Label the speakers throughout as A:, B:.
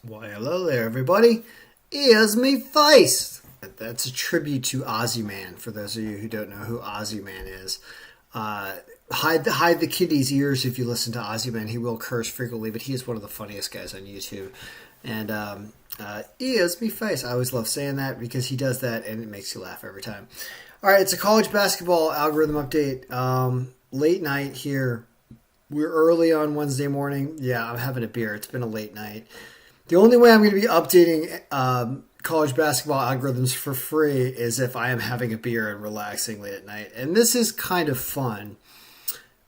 A: Why, hello there, everybody. Here's me face. That's a tribute to Ozzy Man. For those of you who don't know who Ozzy Man is, hide the kiddies' ears if you listen to Ozzy Man. He will curse frequently, but he is one of the funniest guys on YouTube. And here's me face. I always love saying that because he does that, and it makes you laugh every time. All right, it's a college basketball algorithm update. Late night here. We're early on Wednesday morning. Yeah, I'm having a beer. It's been a late night. The only way I'm going to be updating college basketball algorithms for free is if I am having a beer and relaxing late at night. And this is kind of fun.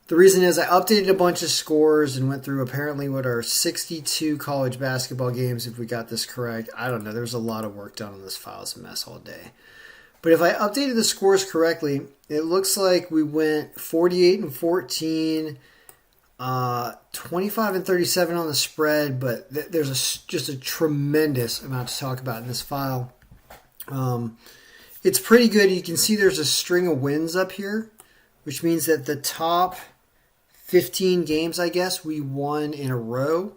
A: The reason is I updated a bunch of scores and went through apparently what are 62 college basketball games, if we got this correct. I don't know. There was a lot of work done on this file. It's a mess all day. But if I updated the scores correctly, it looks like we went 48 and 14, 25 and 37 on the spread, but there's just a tremendous amount to talk about in this file. It's pretty good. You can see there's a string of wins up here, which means that the top 15 games, I guess, we won in a row,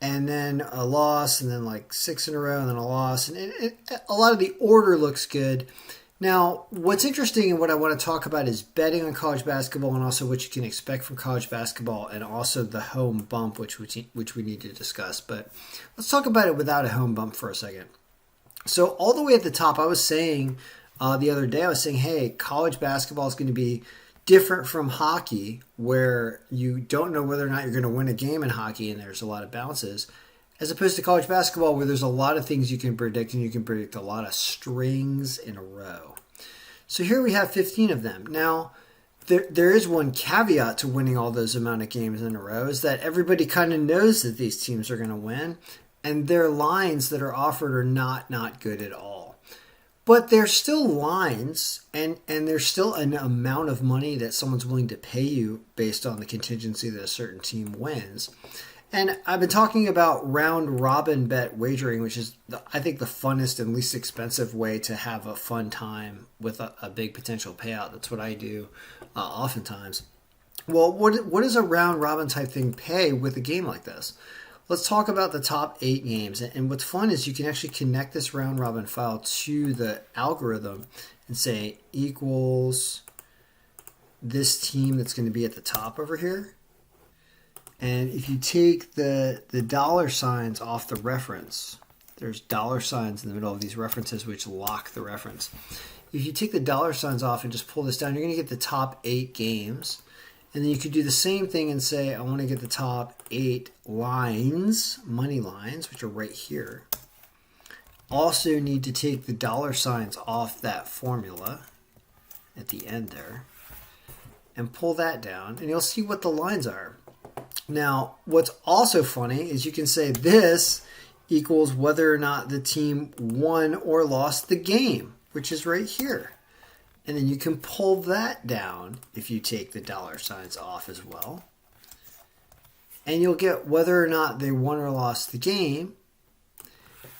A: and then a loss, and then like 6 in a row, and then a loss. And a lot of the order looks good. Now, what's interesting and what I want to talk about is betting on college basketball and also what you can expect from college basketball and also the home bump, which we need to discuss. But let's talk about it without a home bump for a second. So all the way at the top, I was saying the other day, hey, college basketball is going to be different from hockey, where you don't know whether or not you're going to win a game in hockey and there's a lot of bounces, as opposed to college basketball where there's a lot of things you can predict and you can predict a lot of strings in a row. So here we have 15 of them. Now, there is one caveat to winning all those amount of games in a row, is that everybody kind of knows that these teams are going to win, and their lines that are offered are not good at all. But they're still lines, and there's still an amount of money that someone's willing to pay you based on the contingency that a certain team wins. And I've been talking about round robin bet wagering, which is, I think, the funnest and least expensive way to have a fun time with a big potential payout. That's what I do oftentimes. Well, what does a round robin type thing pay with a game like this? Let's talk about the top 8 games. And what's fun is you can actually connect this round robin file to the algorithm and say equals this team that's going to be at the top over here. And if you take the dollar signs off the reference, there's dollar signs in the middle of these references which lock the reference. If you take the dollar signs off and just pull this down, you're going to get the top 8 games. And then you could do the same thing and say, I want to get the top 8 lines, money lines, which are right here. Also need to take the dollar signs off that formula at the end there and pull that down, and you'll see what the lines are. Now, what's also funny is you can say this equals whether or not the team won or lost the game, which is right here. And then you can pull that down if you take the dollar signs off as well. And you'll get whether or not they won or lost the game.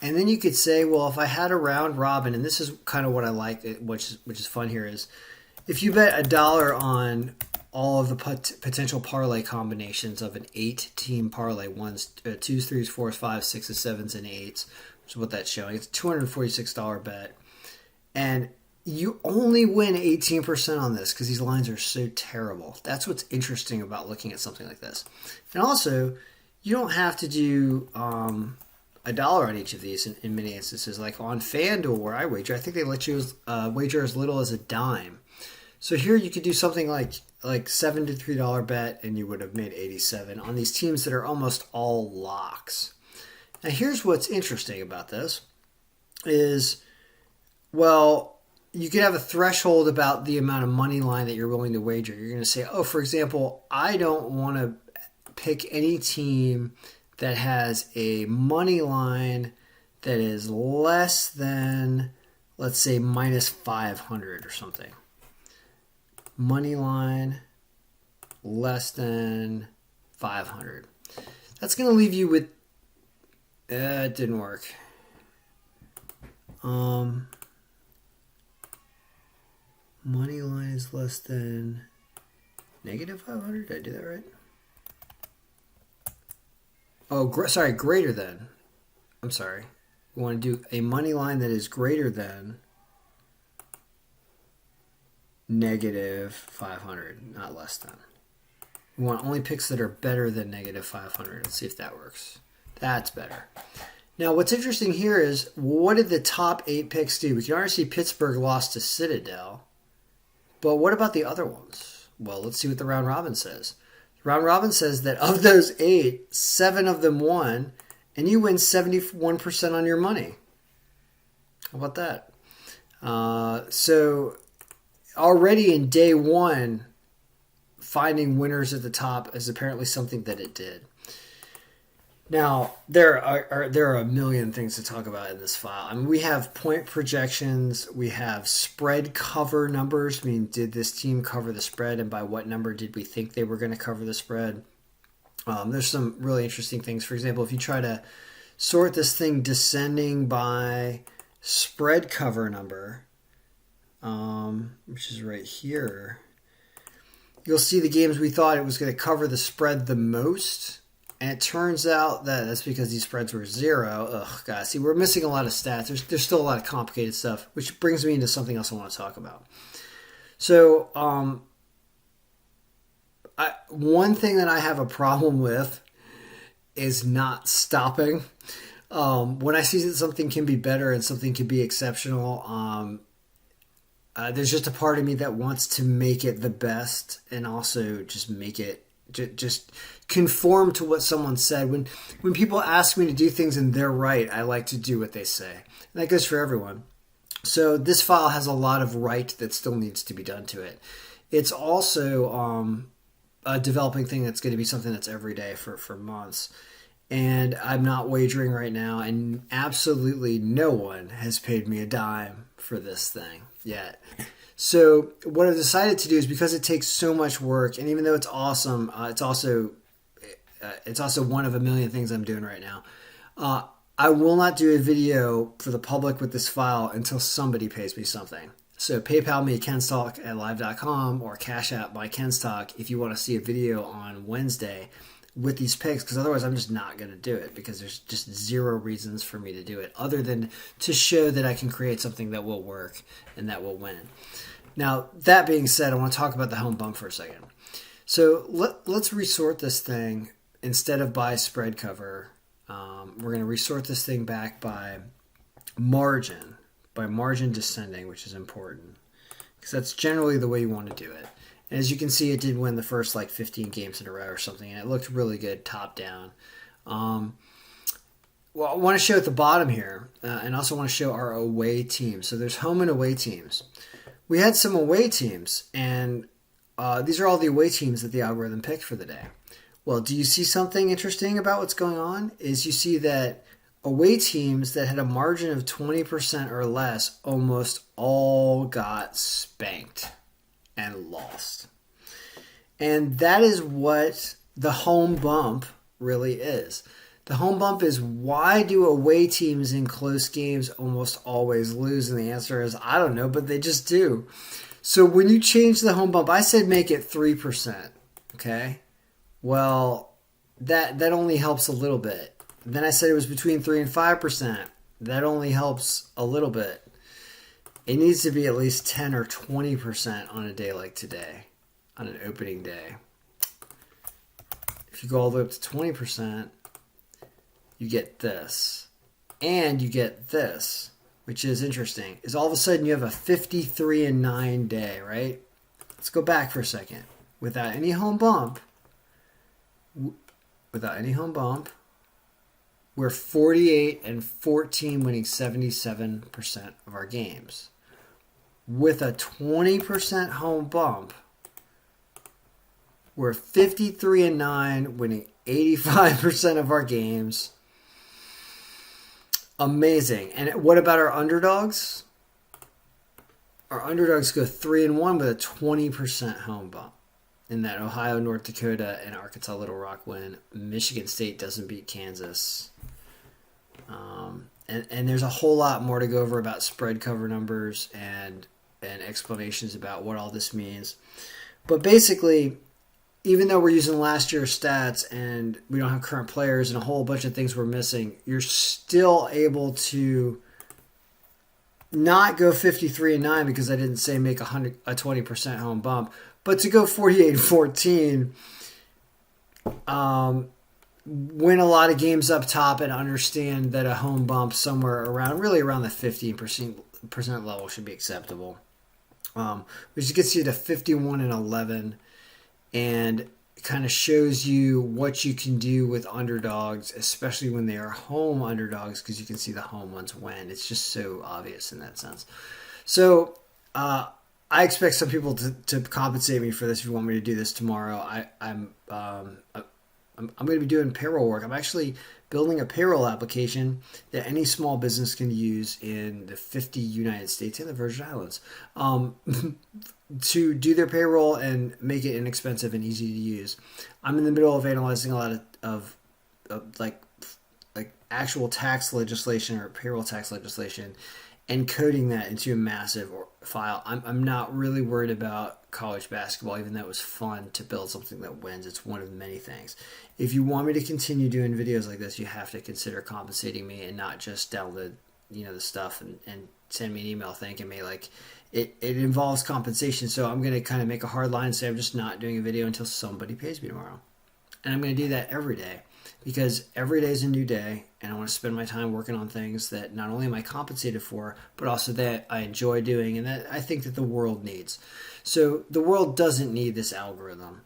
A: And then you could say, well, if I had a round robin, and this is kind of what I like, which is fun here, is if you bet $1 on all of the potential parlay combinations of an 8-team parlay, 1s, 2s, 3s, 4s, 5s, 6s, 7s, and 8s, which is what that's showing. It's a $246 bet. And you only win 18% on this because these lines are so terrible. That's what's interesting about looking at something like this. And also, you don't have to do $1 on each of these in many instances. Like on FanDuel, where I wager, I think they let you wager as little as a dime. So here you could do something like $7 to $3 bet, and you would have made 87 on these teams that are almost all locks. Now here's what's interesting about this is, well, you could have a threshold about the amount of money line that you're willing to wager. You're going to say, for example, I don't want to pick any team that has a money line that is less than, let's say, minus 500 or something. Money line less than 500. That's going to leave you with, it didn't work. Money line is less than negative 500. Did I do that right? Oh, sorry, greater than. I'm sorry. We want to do a money line that is greater than negative 500, not less than. We want only picks that are better than negative 500. Let's see if that works. That's better. Now, what's interesting here is, what did the top 8 picks do? We can already see Pittsburgh lost to Citadel. But what about the other ones? Well, let's see what the round robin says. The round robin says that of those 8, 7 of them won, and you win 71% on your money. How about that? So already in day 1, finding winners at the top is apparently something that it did. Now, there are a million things to talk about in this file. I mean, we have point projections. We have spread cover numbers. I mean, did this team cover the spread, and by what number did we think they were going to cover the spread? There's some really interesting things. For example, if you try to sort this thing descending by spread cover number, which is right here, you'll see the games we thought it was going to cover the spread the most. And it turns out that that's because these spreads were 0. Ugh, guys, see, we're missing a lot of stats. There's still a lot of complicated stuff, which brings me into something else I want to talk about. So, one thing that I have a problem with is not stopping. When I see that something can be better and something can be exceptional, there's just a part of me that wants to make it the best and also just make it just conform to what someone said. When people ask me to do things and they're right, I like to do what they say. And that goes for everyone. So this file has a lot of right that still needs to be done to it. It's also a developing thing that's going to be something that's every day for months. And I'm not wagering right now, and absolutely no one has paid me a dime for this thing yet. So what I've decided to do is, because it takes so much work, and even though it's awesome, it's also one of a million things I'm doing right now. I will not do a video for the public with this file until somebody pays me something. So PayPal me at Kenstalk at live.com, or CashApp by Kenstalk if you want to see a video on Wednesday with these picks, because otherwise I'm just not going to do it, because there's just 0 reasons for me to do it other than to show that I can create something that will work and that will win. Now, that being said, I want to talk about the home bump for a second. So let's resort this thing. Instead of by spread cover, we're going to resort this thing back by margin descending, which is important, because that's generally the way you want to do it. And as you can see, it did win the first 15 games in a row or something, and it looked really good top down. Well, I want to show at the bottom here, and also want to show our away teams. So there's home and away teams. We had some away teams, and these are all the away teams that the algorithm picked for the day. Well, do you see something interesting about what's going on? Is you see that away teams that had a margin of 20% or less almost all got spanked and lost. And that is what the home bump really is. The home bump is, why do away teams in close games almost always lose? And the answer is, I don't know, but they just do. So when you change the home bump, I said make it 3%. Okay? Well, that only helps a little bit. Then I said it was between 3 and 5%. That only helps a little bit. It needs to be at least 10 or 20% on a day like today, on an opening day. If you go all the way up to 20%, you get this. And you get this, which is interesting, is all of a sudden you have a 53-9 day, right? Let's go back for a second. Without any home bump, we're 48-14, winning 77% of our games. With a 20% home bump, we're 53-9, winning 85% of our games. Amazing. And what about our underdogs? Our underdogs go 3-1 with a 20% home bump. In that Ohio, North Dakota, and Arkansas Little Rock win. Michigan State doesn't beat Kansas. And there's a whole lot more to go over about spread cover numbers and explanations about what all this means. But basically, even though we're using last year's stats and we don't have current players and a whole bunch of things we're missing, you're still able to not go 53-9 because I didn't say make a 20% home bump, but to go 48-14, win a lot of games up top and understand that a home bump somewhere around the 15% level should be acceptable. Which gets you to 51-11 and kind of shows you what you can do with underdogs, especially when they are home underdogs, because you can see the home ones win. It's just so obvious in that sense. So I expect some people to compensate me for this if you want me to do this tomorrow. I'm going to be doing payroll work. I'm actually building a payroll application that any small business can use in the 50 United States and the Virgin Islands to do their payroll and make it inexpensive and easy to use. I'm in the middle of analyzing a lot of like actual tax legislation or payroll tax legislation and coding that into a massive file. I'm not really worried about college basketball, even though it was fun to build something that wins. It's one of many things. If you want me to continue doing videos like this, you have to consider compensating me and not just download the stuff and send me an email thanking me. Like it involves compensation, so I'm going to kind of make a hard line and say I'm just not doing a video until somebody pays me tomorrow. And I'm going to do that every day, because every day is a new day, and I want to spend my time working on things that not only am I compensated for, but also that I enjoy doing and that I think that the world needs. So the world doesn't need this algorithm.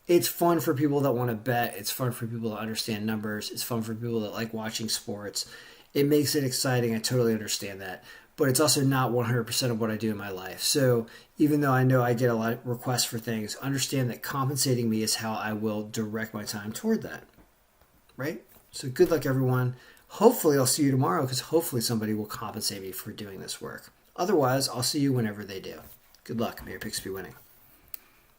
A: It's fun for people that want to bet. It's fun for people that understand numbers. It's fun for people that like watching sports. It makes it exciting. I totally understand that. But it's also not 100% of what I do in my life. So even though I know I get a lot of requests for things, understand that compensating me is how I will direct my time toward that. Right? So good luck, everyone. Hopefully I'll see you tomorrow, because hopefully somebody will compensate me for doing this work. Otherwise, I'll see you whenever they do. Good luck. May your picks be winning.